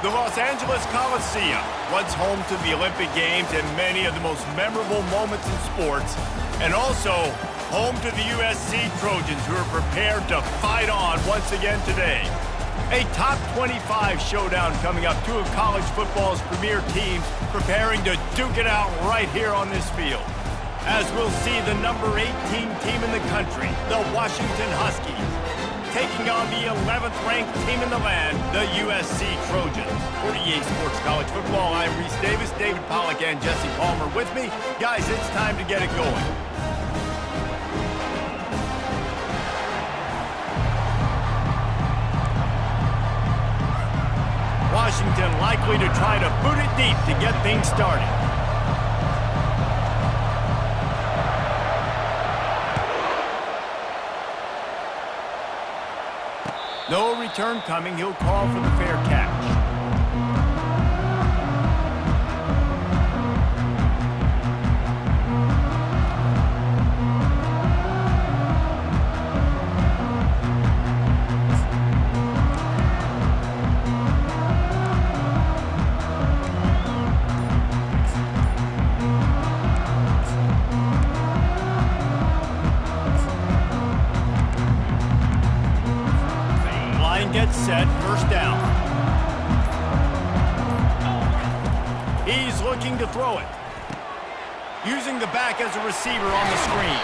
The Los Angeles Coliseum, once home to the Olympic Games and many of the most memorable moments in sports, and also home to the USC Trojans, who are prepared to fight on once again today. A top 25 showdown coming up, two of college football's premier teams preparing to duke it out right here on this field. As we'll see the number 18 team in the country, the Washington Huskies, taking on the 11th ranked team in the land, the USC Trojans. For EA Sports College Football, I'm Reese Davis, David Pollack, and Jesse Palmer with me. Guys, it's time to get it going. Washington likely to try to boot it deep to get things started. No return coming. He'll call for the fair catch. Gets set, first down. He's looking to throw it. Using the back as a receiver on the screen.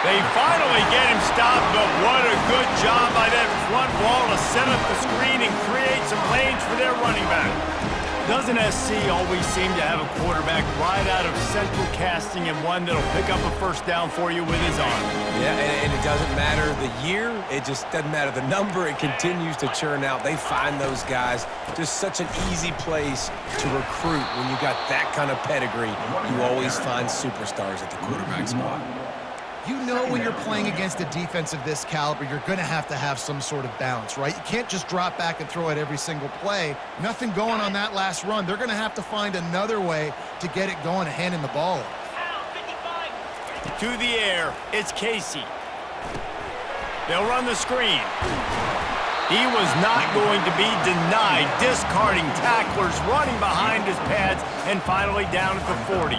They finally get him stopped, but what a good job by that front wall to set up the screen and create some lanes for their running back. Doesn't SC always seem to have a quarterback right out of central casting and one that'll pick up a first down for you with his arm? Yeah, and it doesn't matter the year. It just doesn't matter the number. It continues to churn out. They find those guys. Just such an easy place to recruit. When you got that kind of pedigree, you always find superstars at the quarterback spot. You know when you're playing against a defense of this caliber, you're going to have some sort of balance, right? You can't just drop back and throw it every single play. Nothing going on that last run. They're going to have to find another way to get it going and handing the ball off. To the air, it's Casey. They'll run the screen. He was not going to be denied, discarding tacklers, running behind his pads, and finally down at the 40.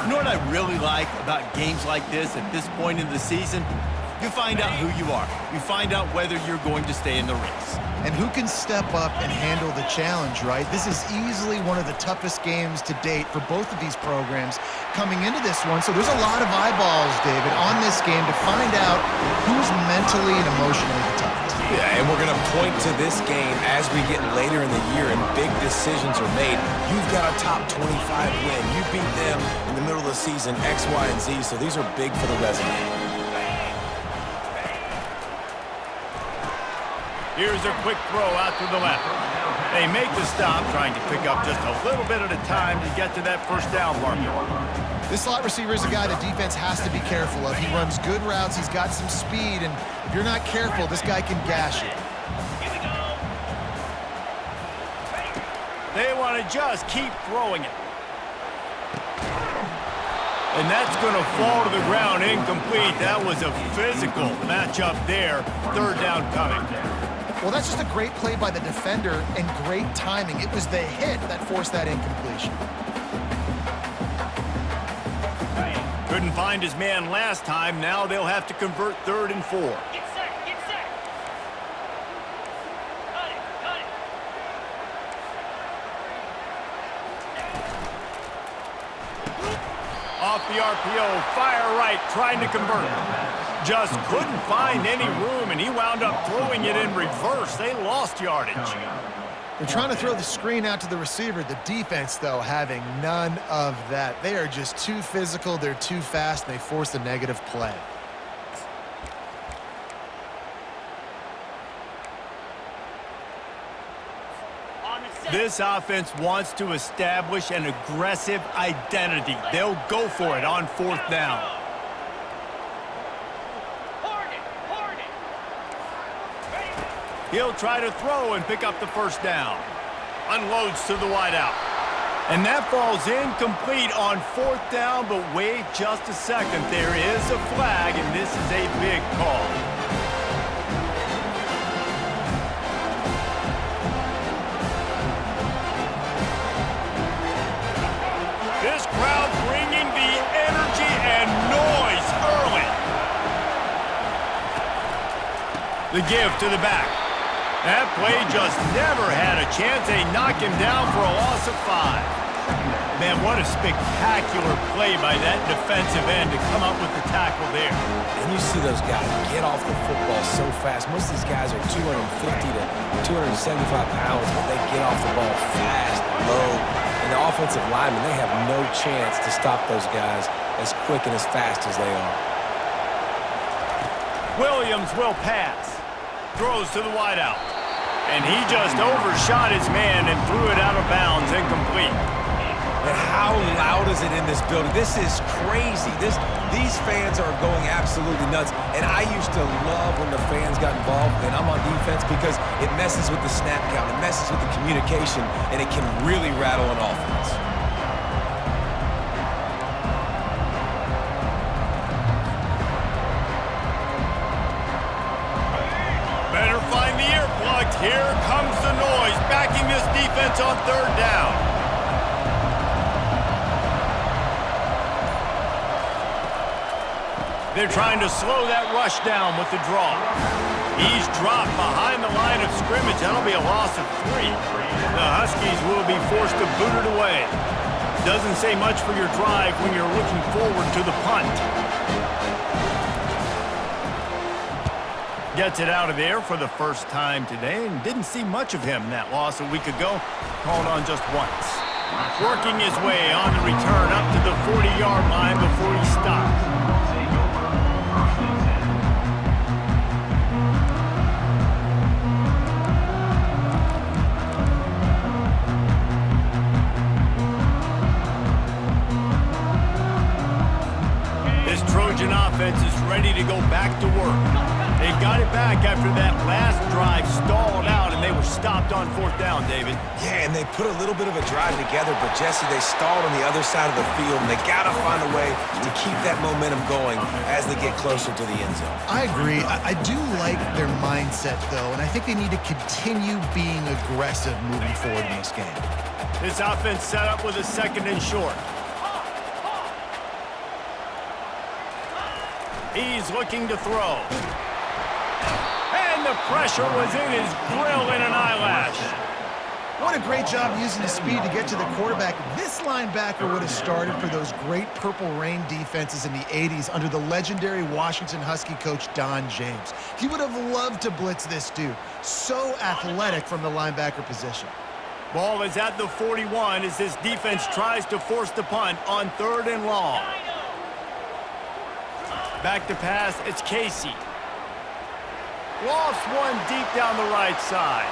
You know what I really like about games like this at this point in the season? You find out who you are. You find out whether you're going to stay in the race. And who can step up and handle the challenge, right? This is easily one of the toughest games to date for both of these programs coming into this one. So there's a lot of eyeballs, David, on this game to find out who's mentally and emotionally the toughest. Yeah, and we're going to point to this game as we get later in the year and big decisions are made. You've got a top 25 win. You beat them in the middle of the season, X, Y, and Z, so these are big for the resume. Here's a quick throw out to the left. They make the stop, trying to pick up just a little bit at a time to get to that first down marker. This slot receiver is a guy the defense has to be careful of. He runs good routes, he's got some speed, and if you're not careful, this guy can gash you. They want to just keep throwing it. And that's going to fall to the ground incomplete. That was a physical matchup there. Third down coming. Well, that's just a great play by the defender and great timing. It was the hit that forced that incompletion. Couldn't find his man last time. Now they'll have to convert 3rd and 4. Get set, get set. Cut it, cut it. Off the RPO, fire right, trying to convert. Just couldn't find any room, and he wound up throwing it in reverse. They lost yardage. They're trying to throw the screen out to the receiver. The defense, though, having none of that. They are just too physical, they're too fast, and they force a negative play. This offense wants to establish an aggressive identity. They'll go for it on 4th down. He'll try to throw and pick up the first down. Unloads to the wideout. And that falls incomplete on 4th down, but wait just a second. There is a flag, and this is a big call. The give to the back. That play just never had a chance. They knock him down for a loss of 5. Man, what a spectacular play by that defensive end to come up with the tackle there. And you see those guys get off the football so fast. Most of these guys are 250 to 275 pounds, but they get off the ball fast, low. And the offensive linemen, they have no chance to stop those guys as quick and as fast as they are. Williams will pass. Throws to the wideout. And he just overshot his man and threw it out of bounds, incomplete. And how loud is it in this building? This is crazy. These fans are going absolutely nuts. And I used to love when the fans got involved and I'm on defense because it messes with the snap count, it messes with the communication, and it can really rattle an offense. Better find the earplugs. Here comes the noise, backing this defense on 3rd down. They're trying to slow that rush down with the draw. He's dropped behind the line of scrimmage. That'll be a loss of 3. The Huskies will be forced to boot it away. Doesn't say much for your drive when you're looking forward to the punt. Gets it out of there for the first time today and didn't see much of him that loss a week ago. Called on just once. Working his way on the return up to the 40-yard line before he stops. Trojan offense is ready to go back to work. They got it back after that last drive stalled out, and they were stopped on 4th down, David. Yeah, and they put a little bit of a drive together, but Jesse, they stalled on the other side of the field, and they got to find a way to keep that momentum going as they get closer to the end zone. I agree. I do like their mindset, though, and I think they need to continue being aggressive moving forward in this game. This offense set up with a 2nd and short. He's looking to throw. And the pressure was in his grill in an eyelash. What a great job using his speed to get to the quarterback. This linebacker would have started for those great Purple Rain defenses in the 80s under the legendary Washington Husky coach Don James. He would have loved to blitz this dude. So athletic from the linebacker position. Ball is at the 41 as this defense tries to force the punt on 3rd and long. Back to pass, it's Casey. Lost one deep down the right side.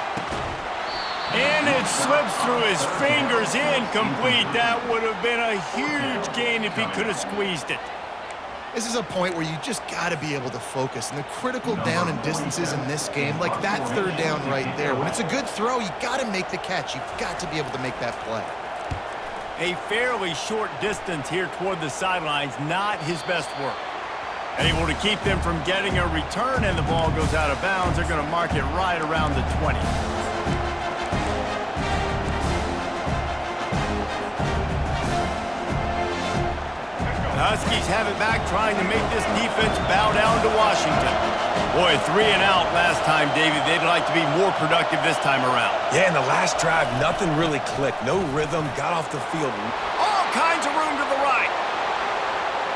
And it slips through his fingers, incomplete. That would have been a huge gain if he could have squeezed it. This is a point where you just got to be able to focus. And the critical down and distances in this game, like that 3rd down right there, when it's a good throw, you got to make the catch. You've got to be able to make that play. A fairly short distance here toward the sidelines, not his best work. Able to keep them from getting a return, and the ball goes out of bounds. They're going to mark it right around the 20. The Huskies have it back, trying to make this defense bow down to Washington. Boy, 3 and out last time, David. They'd like to be more productive this time around. Yeah, in the last drive, nothing really clicked. No rhythm, got off the field. All kinds of room to the right.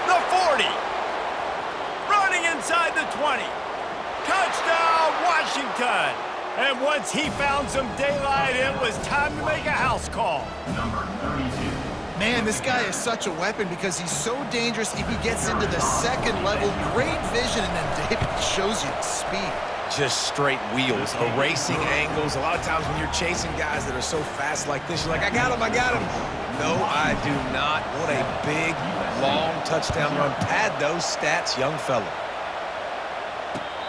The 40. Running inside the 20. Touchdown, Washington. And once he found some daylight, it was time to make a house call. Man, this guy is such a weapon because he's so dangerous if he gets into the 2nd level. Great vision, and then David shows you the speed. Just straight wheels, erasing angles. A lot of times when you're chasing guys that are so fast like this, you're like, I got him, I got him. No, I do not. What a big, long touchdown run. Pad those stats, young fella.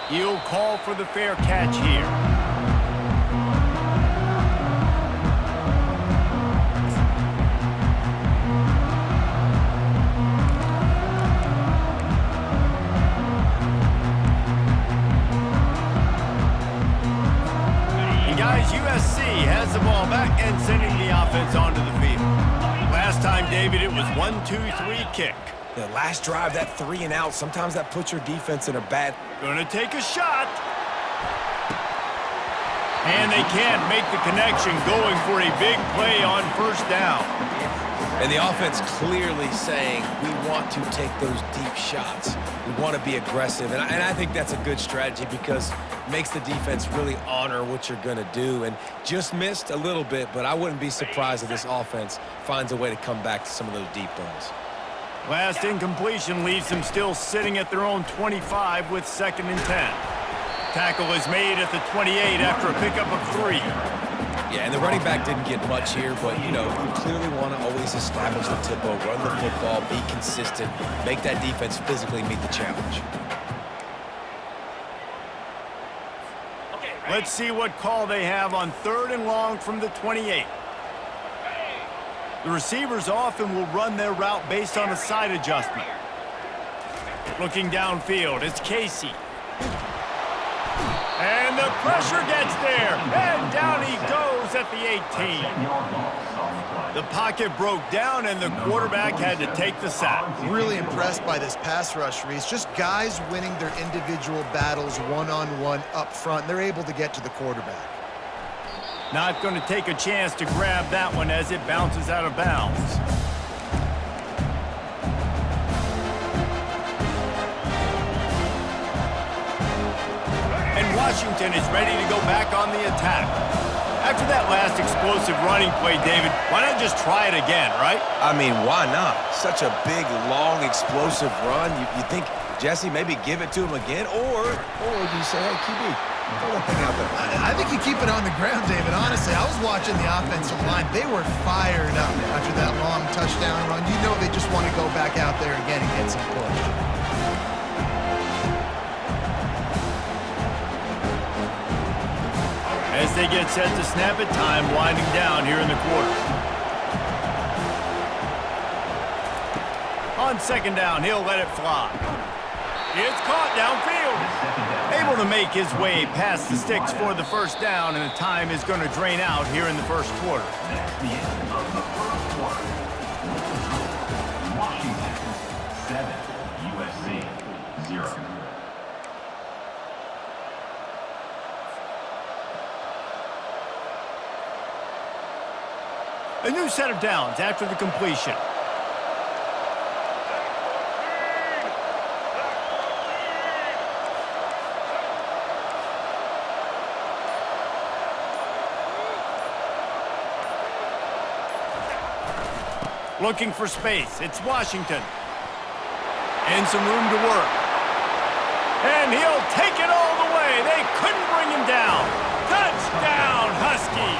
He'll call for the fair catch here. USC has the ball back and sending the offense onto the field. Last time, David, it was 1-2-3 kick. The last drive, that 3 and out, sometimes that puts your defense in a bad... Gonna take a shot. And they can't make the connection, going for a big play on first down. And the offense clearly saying, we want to take those deep shots. We want to be aggressive. And I think that's a good strategy because it makes the defense really honor what you're going to do. And just missed a little bit, but I wouldn't be surprised if this offense finds a way to come back to some of those deep balls. Last incompletion leaves them still sitting at their own 25 with 2nd and 10. Tackle is made at the 28 after a pickup of 3. Yeah, and the running back didn't get much here, but, you know, you clearly want to always establish the tempo, run the football, be consistent, make that defense physically meet the challenge. Let's see what call they have on 3rd and long from the 28. The receivers often will run their route based on a side adjustment. Looking downfield, it's Casey. And the pressure gets there, and down he goes at the 18. The pocket broke down, and the quarterback had to take the sack. Really impressed by this pass rush, Reese. Just guys winning their individual battles one-on-one up front. They're able to get to the quarterback. Not going to take a chance to grab that one as it bounces out of bounds. Washington is ready to go back on the attack. After that last explosive running play, David, why not just try it again, right? I mean, why not? Such a big, long, explosive run. You think, Jesse, maybe give it to him again? Or do you say, hey, QB, throw that thing out there? I think you keep it on the ground, David. Honestly, I was watching the offensive line. They were fired up after that long touchdown run. You know they just want to go back out there again and get some push. As they get set to snap it, time winding down here in the quarter. On 2nd down, he'll let it fly. It's caught downfield. Able to make his way past the sticks for the first down, and the time is going to drain out here in the first quarter. That's the end of the first quarter. Washington 7, USC 0. A new set of downs after the completion. Looking for space. It's Washington. And some room to work. And he'll take it all the way. They couldn't bring him down. Touchdown, Huskies.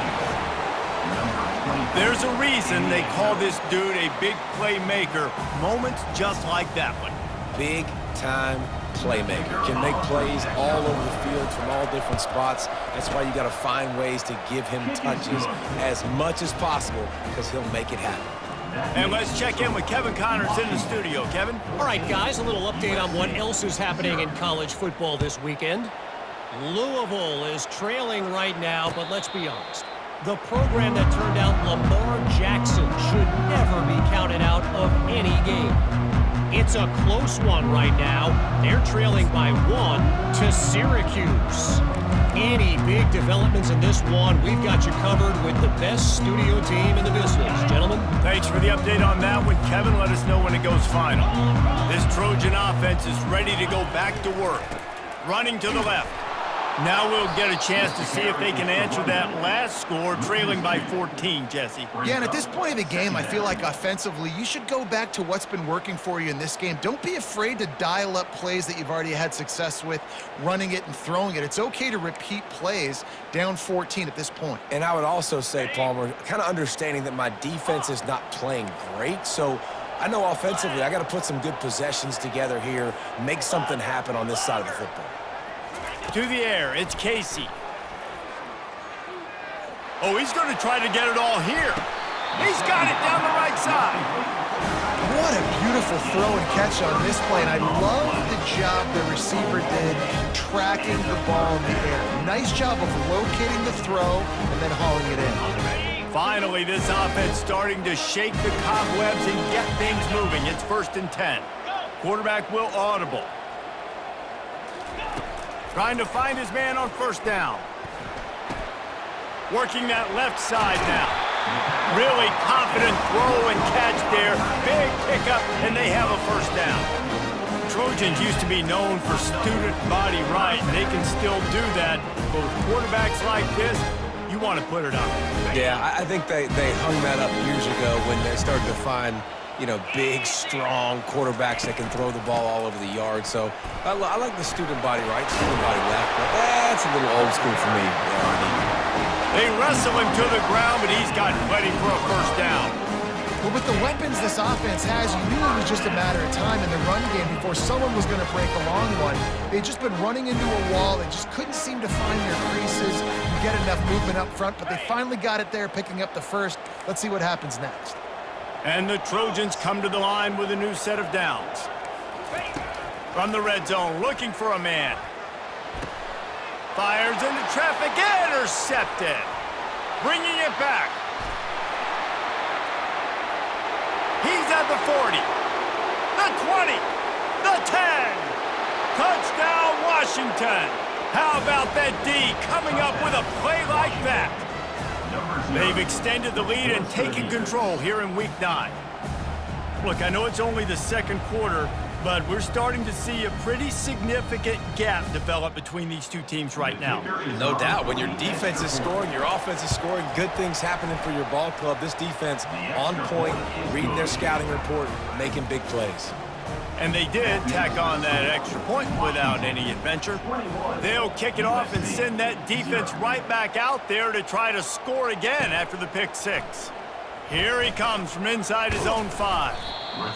There's a reason they call this dude a big playmaker. Moments just like that one. Big-time playmaker. Can make plays all over the field from all different spots. That's why you got to find ways to give him touches as much as possible because he'll make it happen. And let's check in with Kevin Connors in the studio. Kevin? All right, guys, a little update on what else is happening in college football this weekend. Louisville is trailing right now, but let's be honest. The program that turned out Lamar Jackson should never be counted out of any game. It's a close one right now. They're trailing by 1 to Syracuse. Any big developments in this one, we've got you covered with the best studio team in the business. Gentlemen? Thanks for the update on that one, Kevin. Let us know when it goes final. This Trojan offense is ready to go back to work. Running to the left. Now we'll get a chance to see if they can answer that last score, trailing by 14, Jesse. Yeah, and at this point of the game, I feel like offensively, you should go back to what's been working for you in this game. Don't be afraid to dial up plays that you've already had success with, running it and throwing it. It's okay to repeat plays down 14 at this point. And I would also say, Palmer, kind of understanding that my defense is not playing great, so I know offensively I got to put some good possessions together here, make something happen on this side of the football. To the air, it's Casey. Oh, he's going to try to get it all here. He's got it down the right side. What a beautiful throw and catch on this play, and I love the job the receiver did tracking the ball in the air. Nice job of locating the throw and then hauling it in. Finally, this offense starting to shake the cobwebs and get things moving. It's 1st and 10. Quarterback will audible. Trying to find his man on 1st down. Working that left side now. Really confident throw and catch there. Big pickup, and they have a first down. Trojans used to be known for student body right, and they can still do that. But with quarterbacks like this, you want to put it on. Yeah, I think they hung that up years ago when they started to find, you know, big, strong quarterbacks that can throw the ball all over the yard. So I like the student body right, student body left, but that's a little old school for me. They wrestle him to the ground, but he's got plenty for a first down. Well, with the weapons this offense has, you knew it was just a matter of time in the run game before someone was going to break a long one. They'd just been running into a wall. They just couldn't seem to find their creases and get enough movement up front, but they finally got it there, picking up the first. Let's see what happens next. And the Trojans come to the line with a new set of downs. From the red zone, looking for a man. Fires into traffic, intercepted. Bringing it back. He's at the 40, the 20, the 10. Touchdown, Washington. How about that D coming up with a play like that? They've extended the lead and taken control here in Week 9. Look, I know it's only the second quarter, but we're starting to see a pretty significant gap develop between these two teams right now. No doubt. When your defense is scoring, your offense is scoring, good things happening for your ball club. This defense on point, reading their scouting report, making big plays. And they did tack on that extra point without any adventure. They'll kick it off and send that defense right back out there to try to score again after the pick six. Here he comes from inside his own 5.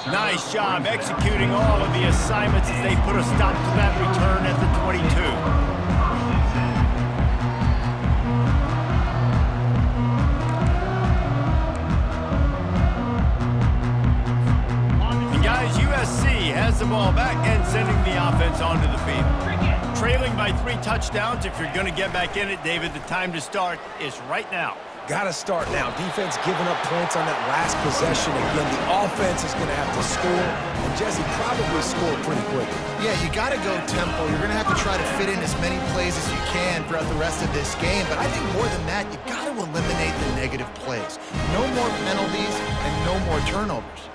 Nice job executing all of the assignments as they put a stop to that return at the 22. And guys, USC has the ball back and sending the offense onto the field. Trailing by 3 touchdowns. If you're going to get back in it, David, the time to start is right now. Got to start now. Defense giving up points on that last possession. Again, the offense is going to have to score, and Jesse probably scored pretty quickly. Yeah, you got to go tempo. You're going to have to try to fit in as many plays as you can throughout the rest of this game. But I think more than that, you got to eliminate the negative plays. No more penalties and no more turnovers.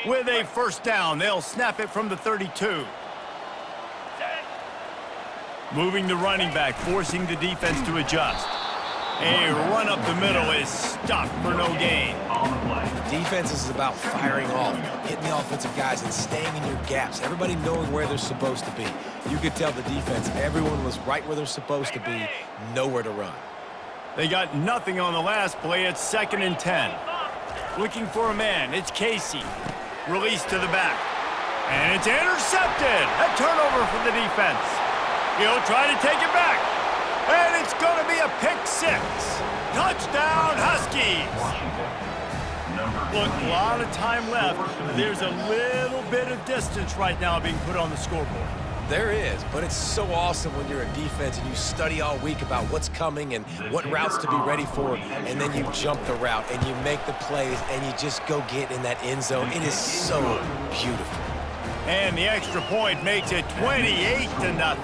With a first down, they'll snap it from the 32. Moving the running back, forcing the defense to adjust. A run up the middle is stopped for no gain. Defense is about firing off, hitting the offensive guys, and staying in your gaps. Everybody knowing where they're supposed to be. You could tell the defense, everyone was right where they're supposed to be, nowhere to run. They got nothing on the last play. It's 2nd and 10. Looking for a man. It's Casey. Released to the back. And it's intercepted. A turnover for the defense. He'll try to take it back. And it's going to be a pick 6. Touchdown, Huskies. Look, a lot of time left. There's a little bit of distance right now being put on the scoreboard. There is, but it's so awesome when you're a defense and you study all week about what's coming and what routes to be ready for, and then you jump the route and you make the plays and you just go get in that end zone. It is so beautiful. And the extra point makes it 28-0.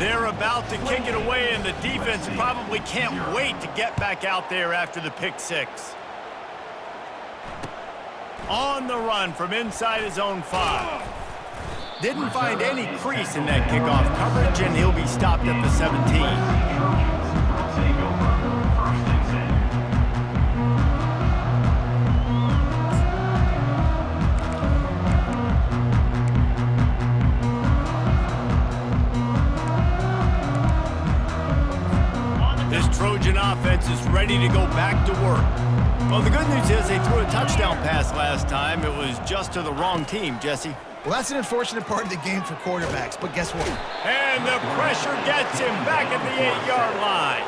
They're about to kick it away, and the defense probably can't wait to get back out there after the pick 6. On the run from inside his own 5. Didn't find any crease in that kickoff coverage, and he'll be stopped at the 17. Trojan offense is ready to go back to work. Well, the good news is they threw a touchdown pass last time. It was just to the wrong team, Jesse. Well, that's an unfortunate part of the game for quarterbacks, but guess what? And the pressure gets him back at the 8-yard line.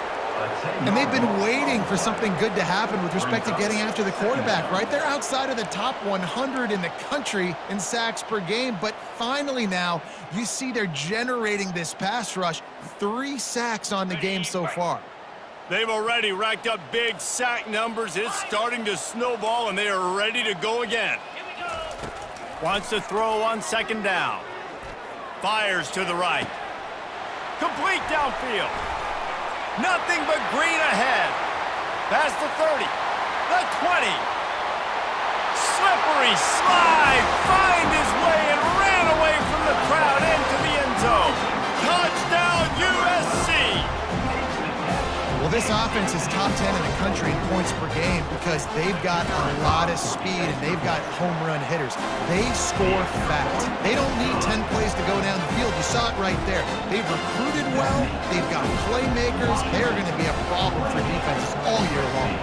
And they've been waiting for something good to happen with respect to getting after the quarterback, right? They're outside of the top 100 in the country in sacks per game, but finally now you see they're generating this pass rush. 3 sacks on the game so far. They've already racked up big sack numbers. It's starting to snowball, and they are ready to go again. Wants to throw on 2nd down. Fires to the right. Complete downfield. Nothing but green ahead. Past the 30, the 20. Slippery slide, find his way and ran away from the crowd into the end zone. Touchdown, USC! Well, this offense is top 10 in the country in points per game because they've got a lot of speed and they've got home run hitters. They score fast. They don't need 10 plays to go down the field. You saw it right there. They've recruited well. They've got playmakers. They're going to be a problem for defenses all year long.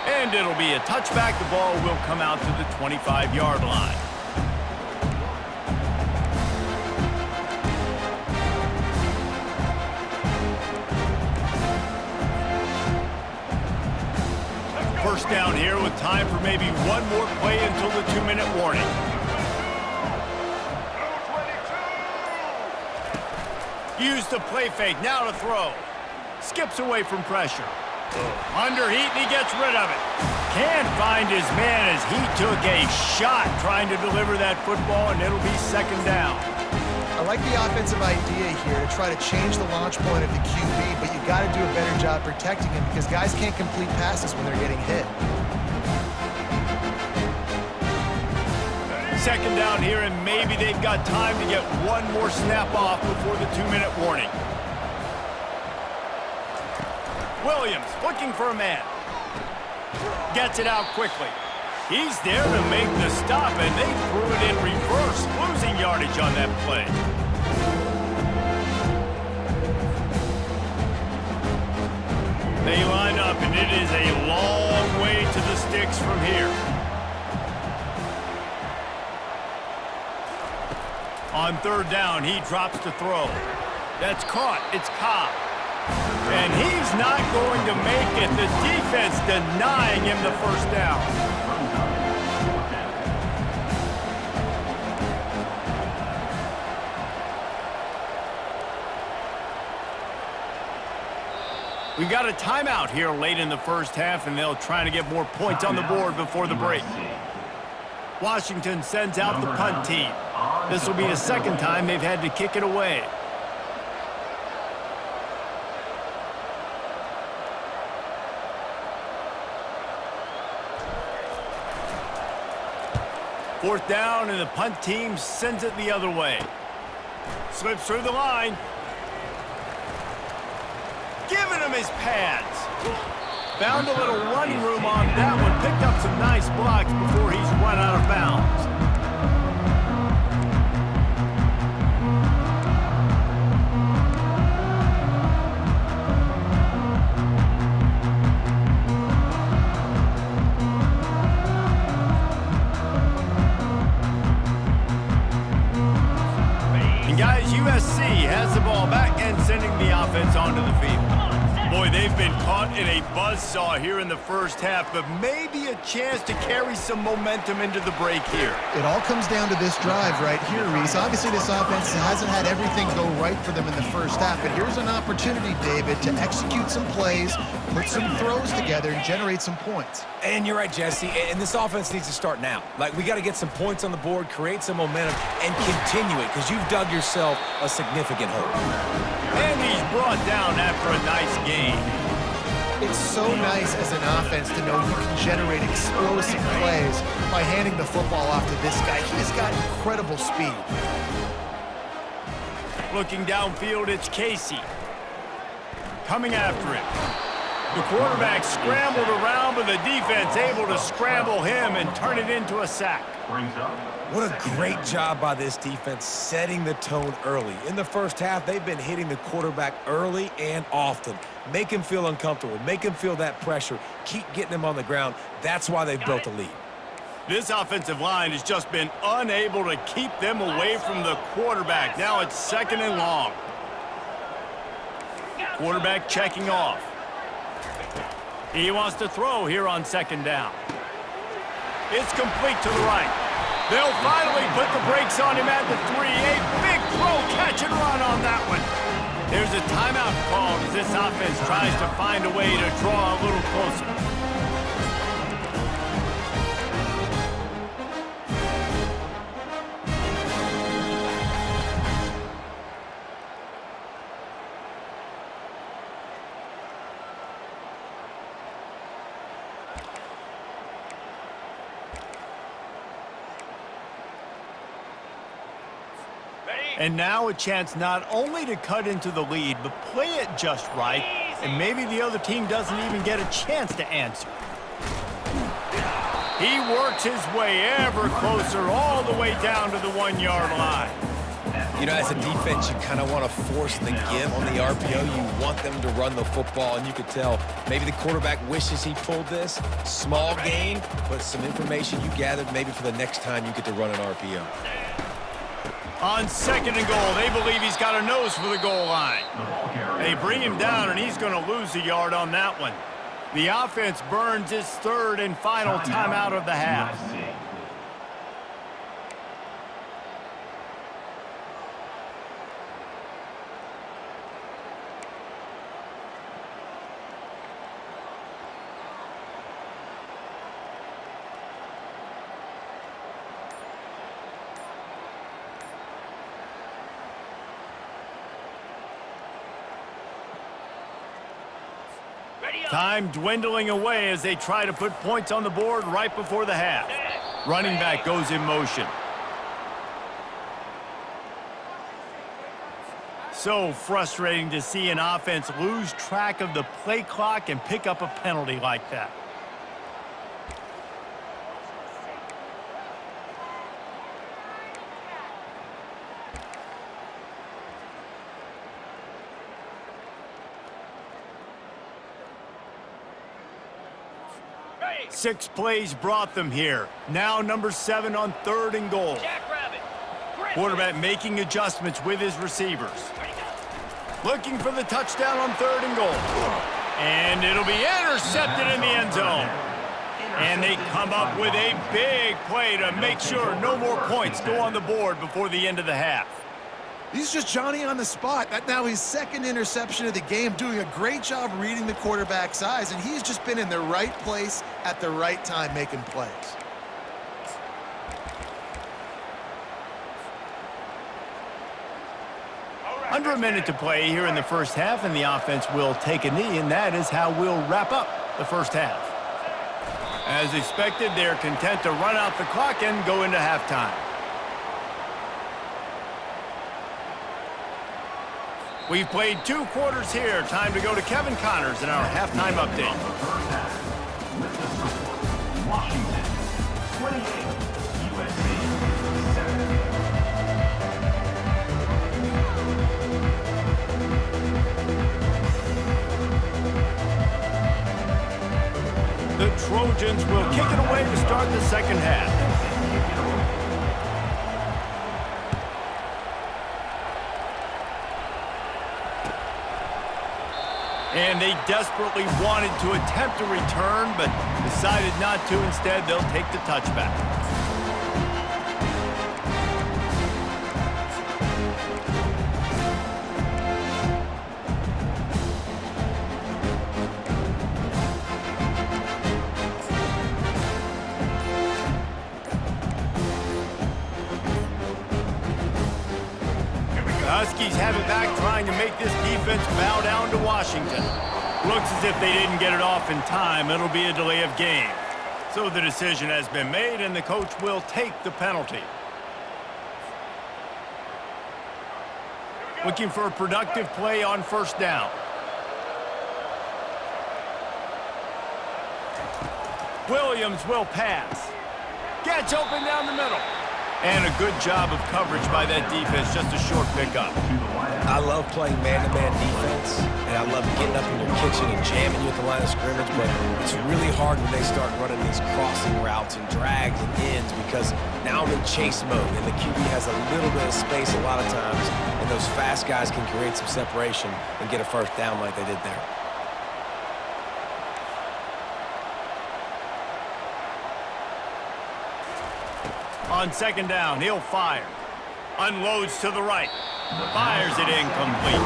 And it'll be a touchback. The ball will come out to the 25-yard line. First down here with time for maybe one more play until the 2-minute warning. Use the play fake, now to throw. Skips away from pressure. Under heat, and he gets rid of it. Can't find his man as he took a shot trying to deliver that football, and it'll be second down. I like the offensive idea here to try to change the launch point of the QB, but you got to do a better job protecting him because guys can't complete passes when they're getting hit. Second down here, and maybe they've got time to get one more snap off before the 2-minute warning. Williams looking for a man. Gets it out quickly. He's there to make the stop, and they threw it in reverse, losing yardage on that play. They line up, and it is a long way to the sticks from here. On third down, he drops to throw. That's caught. It's Cobb. And he's not going to make it. The defense denying him the first down. We got a timeout here late in the first half, and they'll try to get more points on the board before the break. Washington sends out the punt team. This will be the second time they've had to kick it away. Fourth down, and the punt team sends it the other way. Slips through the line. Giving him his pads. Found a little running room on that one. Picked up some nice blocks before he's run out of bounds. And guys, USC has the ball back and sending the offense onto the field. Boy, they've been caught in a buzzsaw here in the first half, but maybe a chance to carry some momentum into the break here. It all comes down to this drive right here, Reese. Obviously, this offense hasn't had everything go right for them in the first half, but here's an opportunity, David, to execute some plays, put some throws together, and generate some points. And you're right, Jesse, and this offense needs to start now. Like, we got to get some points on the board, create some momentum, and continue it, because you've dug yourself a significant hole. And he's brought down after a nice game. It's so nice as an offense to know you can generate explosive plays by handing the football off to this guy. He's got incredible speed. Looking downfield, it's Casey. Coming after him. The quarterback scrambled around, but the defense able to scramble him and turn it into a sack. What a great job by this defense setting the tone early. In the first half, they've been hitting the quarterback early and often. Make him feel uncomfortable. Make him feel that pressure. Keep getting him on the ground. That's why they've built a lead. This offensive line has just been unable to keep them away from the quarterback. Now it's second and long. Quarterback checking off. He wants to throw here on second down. It's complete to the right. They'll finally put the brakes on him at the 3. A big throw, catch and run on that one. There's a timeout called as this offense tries to find a way to draw a little closer. And now a chance not only to cut into the lead, but play it just right, and maybe the other team doesn't even get a chance to answer. He works his way ever closer all the way down to the 1-yard line. You know, as a defense, you kind of want to force the give on the RPO. You want them to run the football, and you could tell maybe the quarterback wishes he pulled this. Small gain, but some information you gathered maybe for the next time you get to run an RPO. On 2nd and goal, they believe he's got a nose for the goal line. They bring him down, and he's going to lose a yard on that one. The offense burns his 3rd and final timeout of the half. Time dwindling away as they try to put points on the board right before the half. Running back goes in motion. So frustrating to see an offense lose track of the play clock and pick up a penalty like that. Six plays brought them here. Now number 7 on 3rd and goal. Quarterback making adjustments with his receivers. Looking for the touchdown on 3rd and goal. And it'll be intercepted in the end zone. And they come up with a big play to make sure no more points go on the board before the end of the half. He's just Johnny on the spot. That now his 2nd interception of the game, doing a great job reading the quarterback's eyes, and he's just been in the right place at the right time making plays. Under a minute to play here in the first half, and the offense will take a knee, and that is how we'll wrap up the first half. As expected, they're content to run out the clock and go into halftime. We've played 2 quarters here. Time to go to Kevin Connors in our halftime update. Washington, 28, USC, 7. The Trojans will kick it away to start the second half. And they desperately wanted to attempt a return, but decided not to. Instead, they'll take the touchback. The Huskies have it back, trying to make this defense bow down to Washington. Looks as if they didn't get it off in time. It'll be a delay of game. So the decision has been made, and the coach will take the penalty. Looking for a productive play on 1st down. Williams will pass. Gets open down the middle. And a good job of coverage by that defense, just a short pickup. I love playing man-to-man defense, and I love getting up in your kitchen and jamming you at the line of scrimmage, but it's really hard when they start running these crossing routes and drags and ends, because now I'm in chase mode, and the QB has a little bit of space a lot of times, and those fast guys can create some separation and get a 1st down like they did there. On 2nd down, he'll fire. Unloads to the right. Fires it incomplete.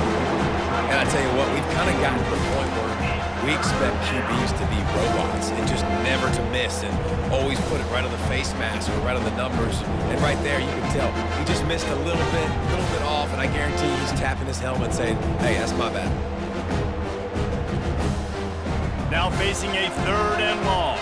And I tell you what, we've kind of gotten to the point where we expect QBs to be robots and just never to miss and always put it right on the face mask or right on the numbers. And right there, you can tell he just missed a little bit off, and I guarantee he's tapping his helmet saying, hey, that's my bad. Now facing a 3rd and long.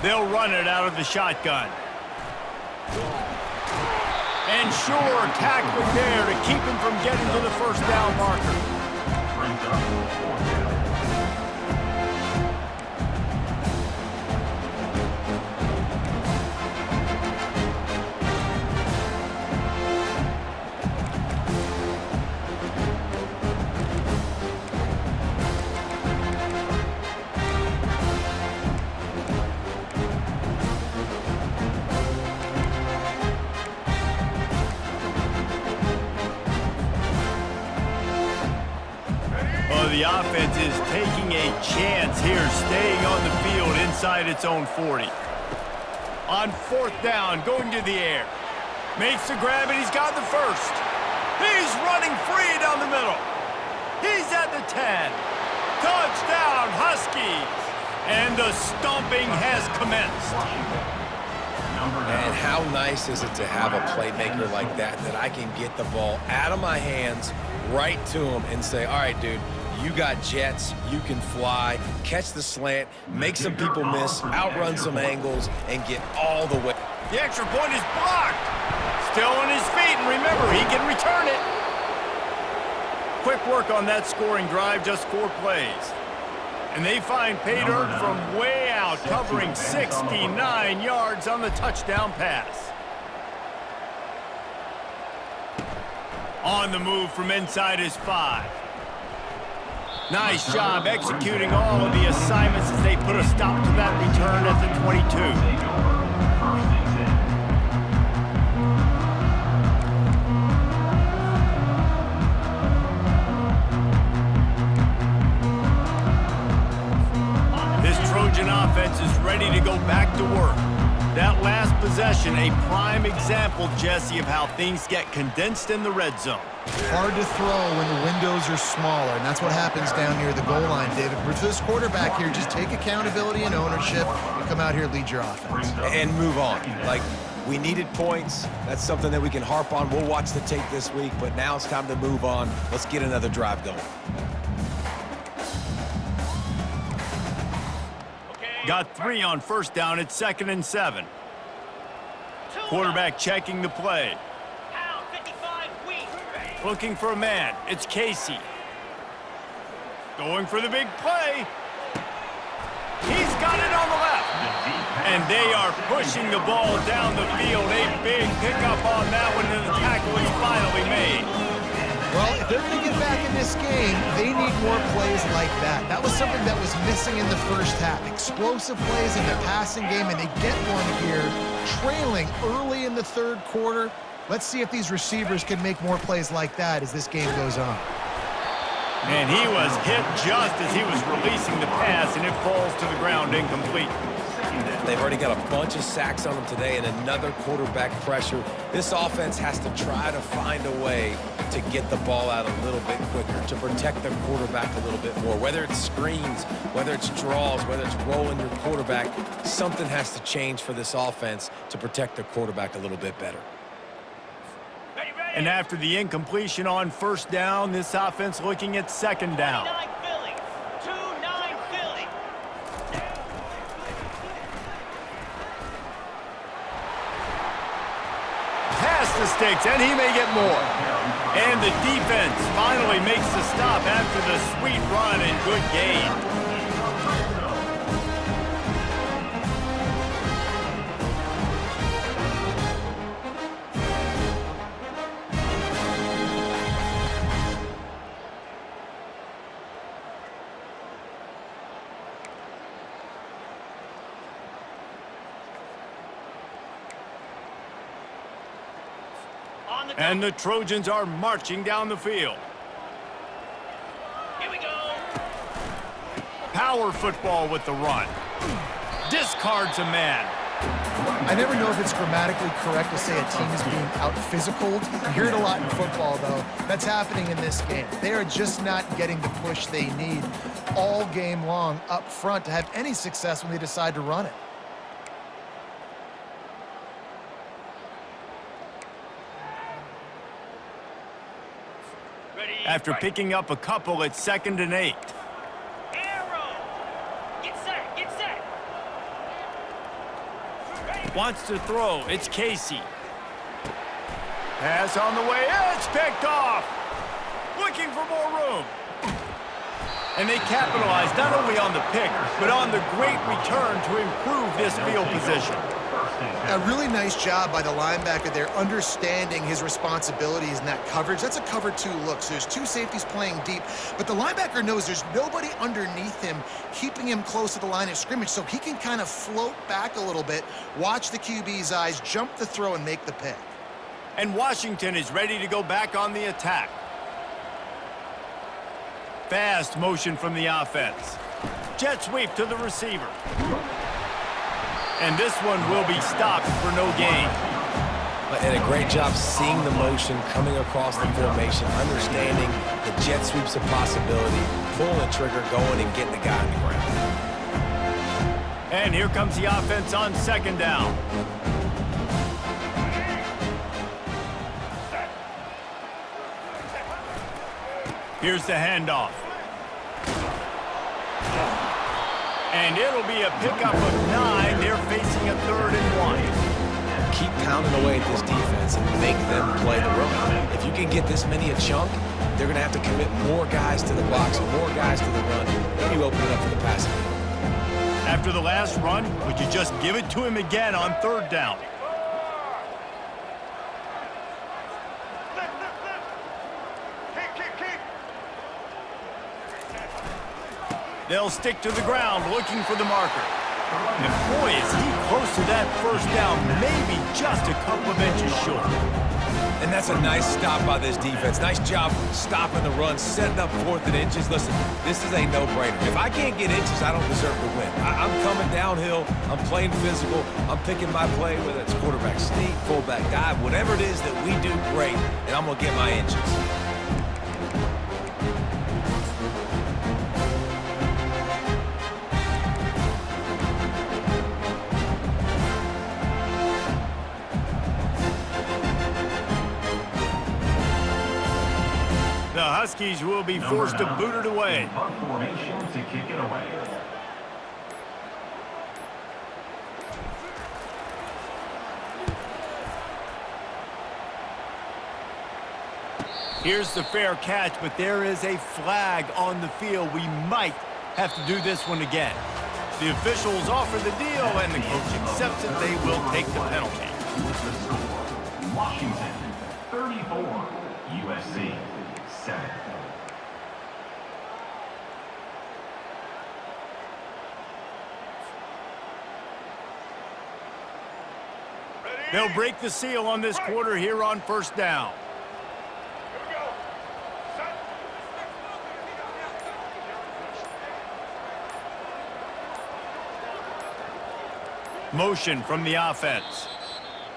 They'll run it out of the shotgun. And sure, tackling there to keep him from getting to the first down marker. Brings up 4th down. The offense is taking a chance here, staying on the field inside its own 40. On 4th down, going to the air. Makes the grab, and he's got the first. He's running free down the middle. He's at the 10. Touchdown, Huskies! And the stomping has commenced. And how nice is it to have a playmaker like that I can get the ball out of my hands right to him and say, all right, dude, you got jets, you can fly, catch the slant, make some people miss, outrun some angles, and get all the way. The extra point is blocked. Still on his feet, and remember, he can return it. Quick work on that scoring drive, just 4 plays. And they find pay dirt from way out, covering 69 yards on the touchdown pass. On the move from inside his 5. Nice job executing all of the assignments as they put a stop to that return at the 22. This Trojan offense is ready to go back to work. That last possession, a prime example, Jesse, of how things get condensed in the red zone. Hard to throw when the windows are smaller, and that's what happens down near the goal line, David. For this quarterback here, just take accountability and ownership and come out here and lead your offense. And move on. Like, we needed points. That's something that we can harp on. We'll watch the tape this week, but now it's time to move on. Let's get another drive going. Got 3 on 1st down. It's 2nd and 7. Quarterback checking the play. Looking for a man. It's Casey. Going for the big play. He's got it on the left. And they are pushing the ball down the field. A big pickup on that one, and the tackle is finally made. Well, if they're going to get back in this game, they need more plays like that. That was something that was missing in the first half. Explosive plays in the passing game, and they get one here, trailing early in the 3rd quarter. Let's see if these receivers can make more plays like that as this game goes on. And he was hit just as he was releasing the pass, and it falls to the ground incomplete. They've already got a bunch of sacks on them today and another quarterback pressure. This offense has to try to find a way to get the ball out a little bit quicker, to protect their quarterback a little bit more. Whether it's screens, whether it's draws, whether it's rolling your quarterback, something has to change for this offense to protect their quarterback a little bit better. And after the incompletion on 1st down, this offense looking at 2nd down. 29 Philly. 2-9 Philly. Past the sticks, and he may get more. And the defense finally makes the stop after the sweet run and good gain. And the Trojans are marching down the field. Here we go. Power football with the run. Discards a man. I never know if it's grammatically correct to say a team is being out-physicaled. You hear it a lot in football, though. That's happening in this game. They are just not getting the push they need all game long up front to have any success when they decide to run it. After picking up a couple, it's 2nd and 8. Arrow. Get set. Get set. Wants to throw. It's Casey. Pass on the way. It's picked off. Looking for more room. And they capitalize not only on the pick, but on the great return to improve this field position. A really nice job by the linebacker there, understanding his responsibilities in that coverage. That's a cover 2 look. So there's 2 safeties playing deep, but the linebacker knows there's nobody underneath him keeping him close to the line of scrimmage, so he can kind of float back a little bit, watch the QB's eyes, jump the throw, and make the pick. And Washington is ready to go back on the attack. Fast motion from the offense. Jet sweep to the receiver. And this one will be stopped for no gain. And a great job seeing the motion coming across the formation, understanding the jet sweep's a possibility, pulling the trigger, going and getting the guy on the ground. And here comes the offense on second down. Here's the handoff. And it'll be a pickup of 9. They're facing a 3rd and 1. Keep pounding away at this defense and make them play the run. If you can get this many a chunk, they're going to have to commit more guys to the box and more guys to the run. Then you open it up for the passing game. After the last run, would you just give it to him again on 3rd down? They'll stick to the ground looking for the marker. And boy, is he close to that 1st down, maybe just a couple of inches short. And that's a nice stop by this defense. Nice job stopping the run, setting up 4th and inches. Listen, this is a no-brainer. If I can't get inches, I don't deserve to win. I'm coming downhill. I'm playing physical. I'm picking my play, whether it's quarterback sneak, fullback dive, whatever it is that we do great, and I'm going to get my inches. The Huskies will be forced to boot it away. Punt formation to kick it away. Here's the fair catch, but there is a flag on the field. We might have to do this one again. The officials offer the deal, and the coach accepts it. They will take the penalty. With the score, Washington 34, USC 7. They'll break the seal on this quarter here on 1st down. Motion from the offense.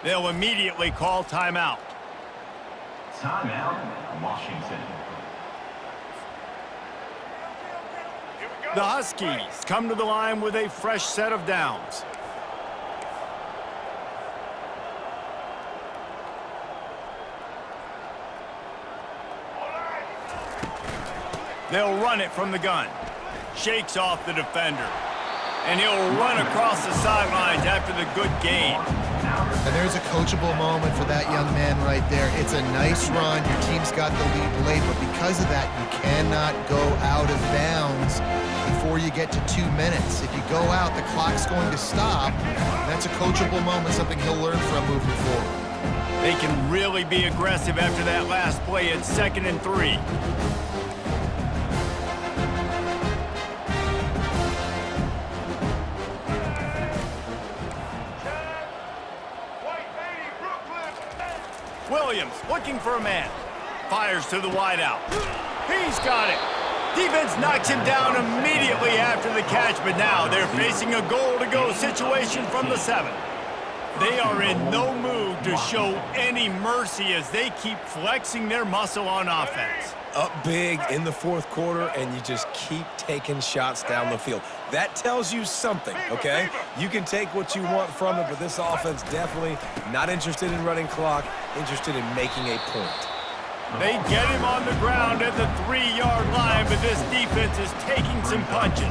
They'll immediately call timeout. Timeout, Washington. The Huskies come to the line with a fresh set of downs. They'll run it from the gun. Shakes off the defender. And he'll run across the sidelines after the good gain. And there's a coachable moment for that young man right there. It's a nice run. Your team's got the lead late, but because of that, you cannot go out of bounds before you get to 2 minutes. If you go out, the clock's going to stop. That's a coachable moment, something he'll learn from moving forward. They can really be aggressive after that last play. It's 2nd and 3. Williams looking for a man. Fires to the wideout. He's got it. Defense knocks him down immediately after the catch, but now they're facing a goal-to-go situation from the 7. They are in no mood to show any mercy as they keep flexing their muscle on offense. Up big in the 4th quarter, and you just keep taking shots down the field. That tells you something, okay? You can take what you want from it, but this offense definitely not interested in running clock, interested in making a point. They get him on the ground at the 3-yard line, but this defense is taking some punches.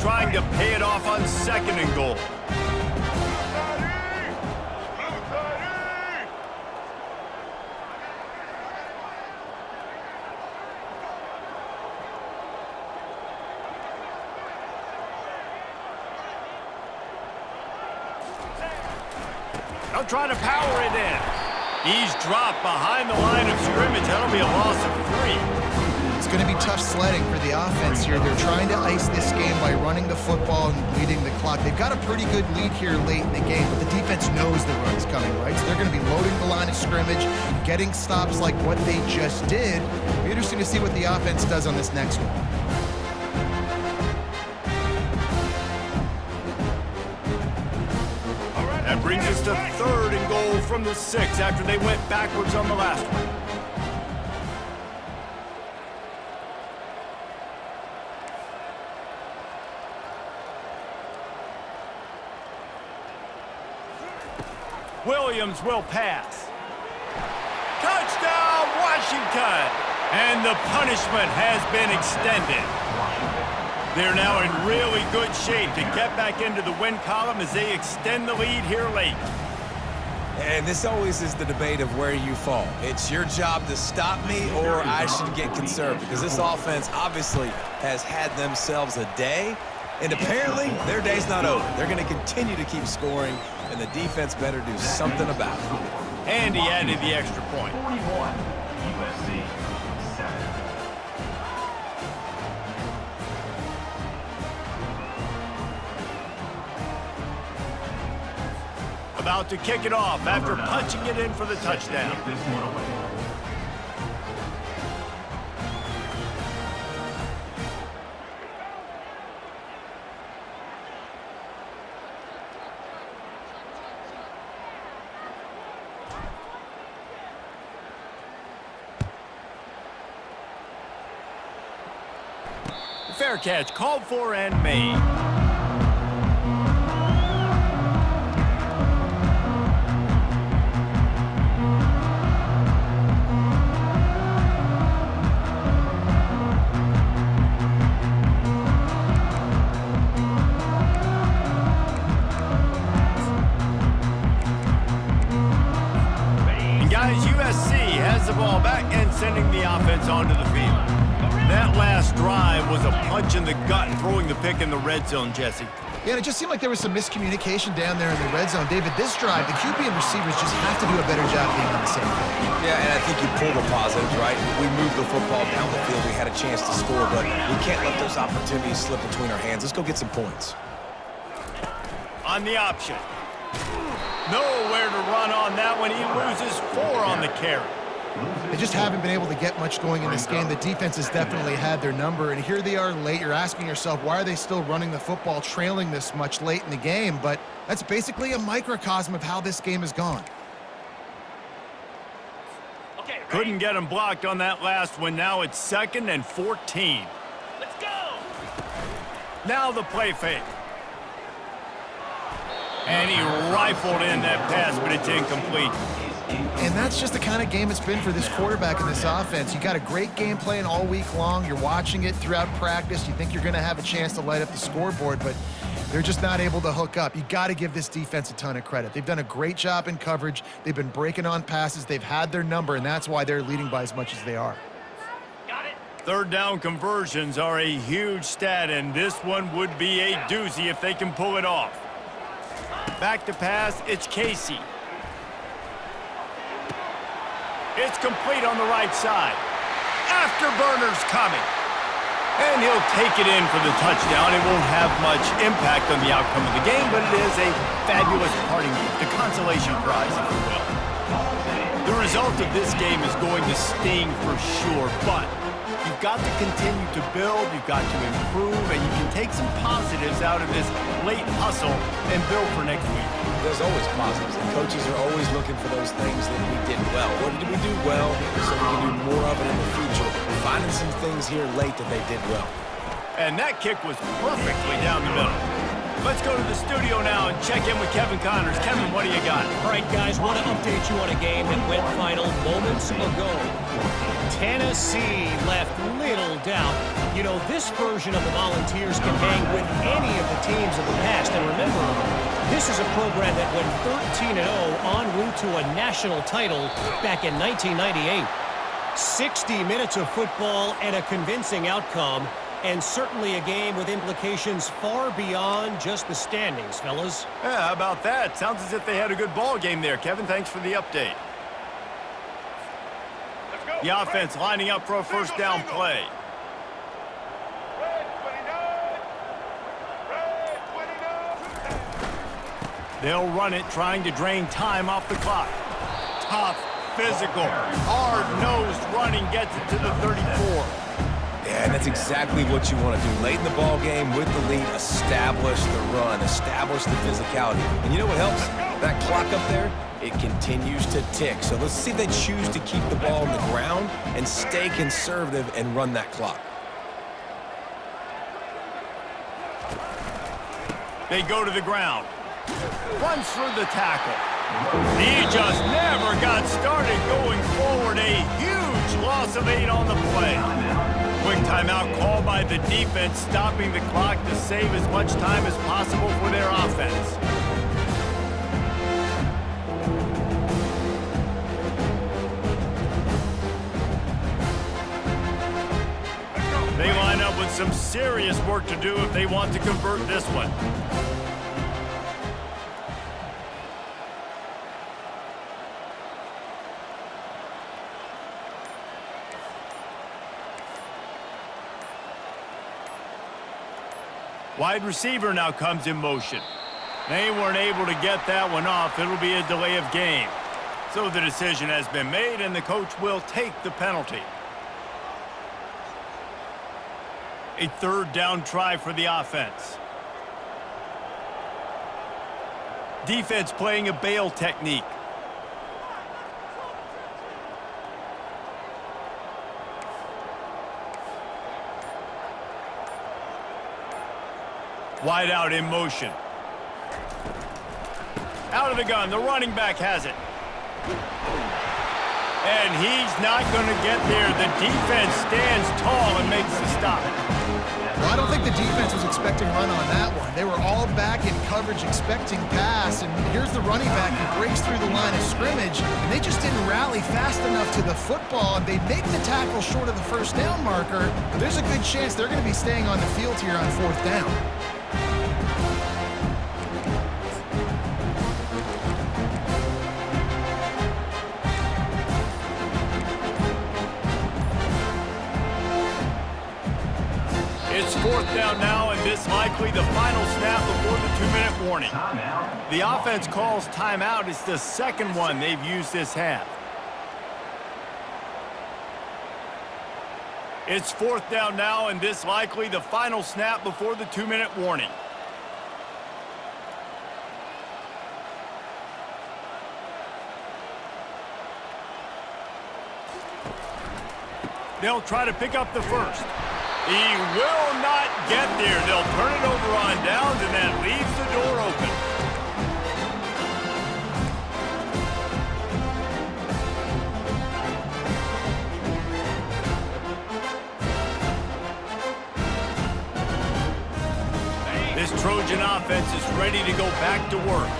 trying to pay it off on 2nd and goal. They'll try to power it in. He's dropped behind the line of scrimmage. That'll be a loss of 3. It's going to be tough sledding for the offense here. They're trying to ice this game by running the football and bleeding the clock. They've got a pretty good lead here late in the game, but the defense knows the run's coming, right? So they're going to be loading the line of scrimmage, getting stops like what they just did. It'll be interesting to see what the offense does on this next one. That brings us to 3rd and goal from the 6 after they went backwards on the last one. Williams will pass. Touchdown, Washington! And the punishment has been extended. They're now in really good shape to get back into the win column as they extend the lead here late. And this always is the debate of where you fall. It's your job to stop me or I should get conservative, because this offense obviously has had themselves a day, and apparently their day's not over. They're going to continue to keep scoring, and the defense better do something about it. And he added the extra point. 41, USC 7. About to kick it off after punching it in for the touchdown. This one away. Fair catch called for and made. And guys, USC has the ball back and sending the offense onto the field. That last drive was a punch in the gut, throwing the pick in the red zone, Jesse. Yeah, and it just seemed like there was some miscommunication down there in the red zone. David, this drive, the QB and receivers just have to do a better job being on the same page. Yeah, and I think you pull the positives, right? We moved the football down the field. We had a chance to score, but we can't let those opportunities slip between our hands. Let's go get some points. On the option. Nowhere to run on that one. He loses 4 on the carry. They just haven't been able to get much going in this game. The defense has definitely had their number, and here they are late. You're asking yourself, why are they still running the football, trailing this much late in the game? But that's basically a microcosm of how this game has gone. Okay, ready? Couldn't get him blocked on that last one. Now it's 2nd and 14. Let's go! Now the play fake. And he rifled in that pass, but it's incomplete. And that's just the kind of game it's been for this quarterback in this offense. You got a great game plan all week long. You're watching it throughout practice. You think you're going to have a chance to light up the scoreboard, but they're just not able to hook up. You got to give this defense a ton of credit. They've done a great job in coverage. They've been breaking on passes. They've had their number, and that's why they're leading by as much as they are. Got it. 3rd down conversions are a huge stat, and this one would be a doozy if they can pull it off. Back to pass, it's Casey. It's complete on the right side. Afterburner's coming. And he'll take it in for the touchdown. It won't have much impact on the outcome of the game, but it is a fabulous parting gift, a consolation prize, if you will. The result of this game is going to sting for sure, but you've got to continue to build, you've got to improve, and you can take some positives out of this late hustle and build for next week. There's always positives, and coaches are always looking for those things that we did well. What did we do well so we can do more of it in the future? Finding some things here late that they did well. And that kick was perfectly down the middle. Let's go to the studio now and check in with Kevin Connors. Kevin, what do you got? All right, guys, want to update you on a game that went final moments ago. Tennessee left little doubt. You know, this version of the Volunteers can hang with any of the teams of the past. And remember, this is a program that went 13-0 en route to a national title back in 1998. 60 minutes of football and a convincing outcome, and certainly a game with implications far beyond just the standings, fellas. Yeah, how about that? Sounds as if they had a good ball game there, Kevin. Thanks for the update. The offense lining up for a first down play. They'll run it, trying to drain time off the clock. Tough, physical, hard-nosed running gets it to the 34. Yeah, and that's exactly what you want to do. Late in the ball game with the lead, establish the run, establish the physicality. And you know what helps? That clock up there, it continues to tick. So let's see if they choose to keep the ball on the ground and stay conservative and run that clock. They go to the ground. Runs for the tackle. He just never got started going forward. A huge loss of 8 on the play. Quick timeout called by the defense, stopping the clock to save as much time as possible for their offense. They line up with some serious work to do if they want to convert this one. Wide receiver now comes in motion. They weren't able to get that one off. It'll be a delay of game. So the decision has been made, and the coach will take the penalty. A third down try for the offense. Defense playing a bail technique. Wide out in motion. Out of the gun, the running back has it. And he's not going to get there. The defense stands tall and makes the stop. Well, I don't think the defense was expecting run on that one. They were all back in coverage expecting pass, and here's the running back who breaks through the line of scrimmage, and they just didn't rally fast enough to the football, and they make the tackle short of the first down marker, but there's a good chance they're going to be staying on the field here on fourth down. It's fourth down now, and this likely the final snap before the 2-minute warning. The offense calls timeout. It's the second one they've used this half. It's fourth down now, and this likely the final snap before the 2-minute warning. They'll try to pick up the first. He will not get there. They'll turn it over on downs, and that leaves the door open. This Trojan offense is ready to go back to work.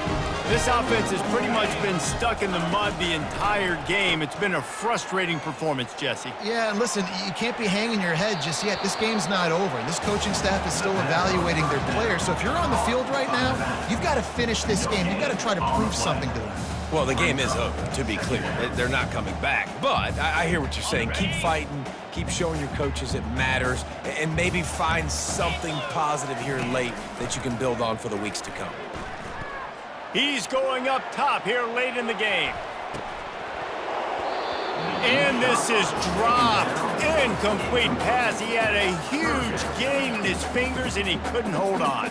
This offense has pretty much been stuck in the mud the entire game. It's been a frustrating performance, Jesse. Yeah, and listen, you can't be hanging your head just yet. This game's not over. This coaching staff is still evaluating their players. So if you're on the field right now, you've got to finish this game. You've got to try to prove something to them. Well, the game is over, to be clear. They're not coming back. But I hear what you're saying. Keep fighting. Keep showing your coaches it matters. And maybe find something positive here late that you can build on for the weeks to come. He's going up top here late in the game. And this is dropped. Incomplete pass. He had a huge gain in his fingers, and he couldn't hold on.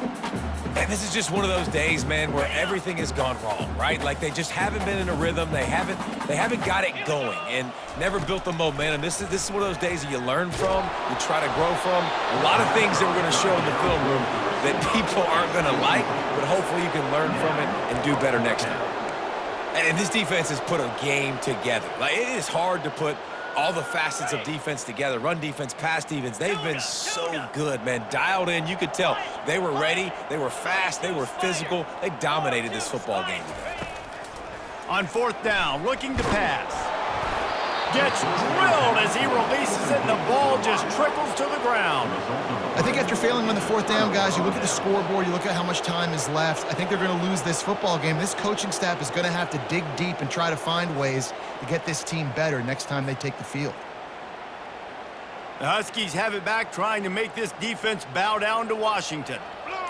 And this is just one of those days, man, where everything has gone wrong, right? Like they just haven't been in a rhythm. They haven't got it going and never built the momentum. This is one of those days that you learn from, you try to grow from. A lot of things that we're going to show in the film room that people aren't going to like, but hopefully you can learn from it and do better next time. And this defense has put a game together. Like, it is hard to put all the facets of defense together, run defense, pass defense, they've been so good, man. Dialed in, you could tell. They were ready, they were fast, they were physical. They dominated this football game today. On fourth down, looking to pass. Gets drilled as he releases it, and the ball just trickles to the ground. I think after failing on the fourth down, guys, you look at the scoreboard, you look at how much time is left. I think they're going to lose this football game. This coaching staff is going to have to dig deep and try to find ways to get this team better next time they take the field. The Huskies have it back, trying to make this defense bow down to Washington.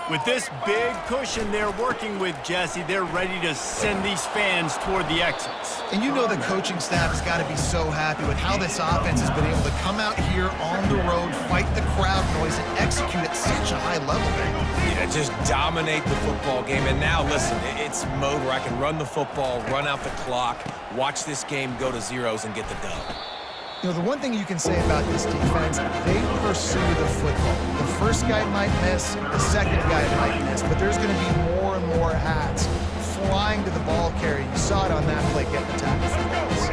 With this big cushion they're working with, Jesse, they're ready to send these fans toward the exits. And you know the coaching staff has got to be so happy with how this offense has been able to come out here on the road, fight the crowd noise, and execute at such a high level, man. Yeah, just dominate the football game. And now, listen, it's mode where I can run the football, run out the clock, watch this game go to zeros and get the dub. You know, the one thing you can say about this defense, they pursue the football. The first guy might miss, the second guy might miss, but there's going to be more and more hats flying to the ball carrier. You saw it on that play, getting the tackle for loss.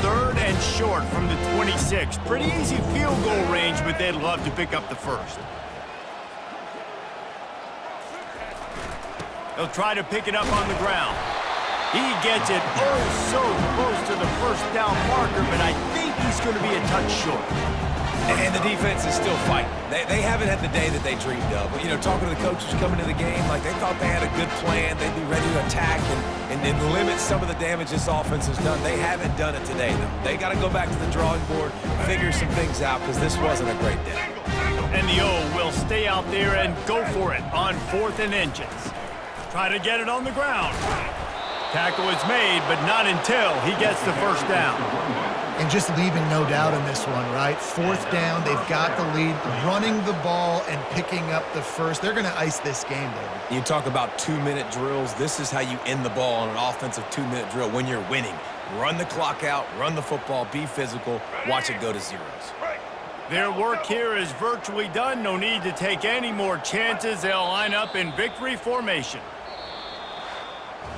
Third and short from the 26. Pretty easy field goal range, but they'd love to pick up the first. They'll try to pick it up on the ground. He gets it so close to the first down marker, but I think he's going to be a touch short. And the defense is still fighting. They haven't had the day that they dreamed of. But, you know, talking to the coaches coming to the game, like they thought they had a good plan. They'd be ready to attack and limit some of the damage this offense has done. They haven't done it today, though. They got to go back to the drawing board, figure some things out, because this wasn't a great day. And the O will stay out there and go for it on 4th and inches. Try to get it on the ground. Tackle is made, but not until he gets the first down. And just leaving no doubt in this one, right? 4th down, they've got the lead, running the ball and picking up the first. They're going to ice this game, baby. You talk about 2-minute drills. This is how you end the ball on an offensive 2-minute drill when you're winning. Run the clock out, run the football, be physical, watch it go to zeros. Their work here is virtually done. No need to take any more chances. They'll line up in victory formation.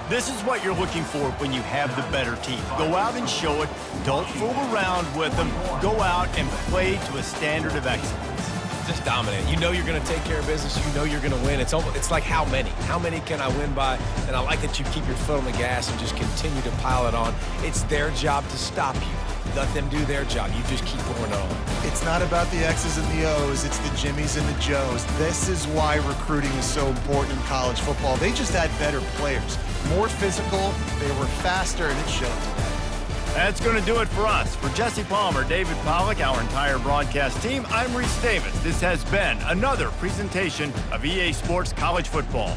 This is what you're looking for when you have the better team. Go out and show it. Don't fool around with them. Go out and play to a standard of excellence. Just dominate. You know you're going to take care of business. You know you're going to win. It's like how many? How many can I win by? And I like that you keep your foot on the gas and just continue to pile it on. It's their job to stop you. Let them do their job. You just keep going on. It's not about the X's and the O's. It's the Jimmies and the Joes. This is why recruiting is so important in college football. They just had better players. More physical, they were faster, and it showed today. That's going to do it for us. For Jesse Palmer, David Pollack, our entire broadcast team, I'm Reese Davis. This has been another presentation of EA Sports College Football.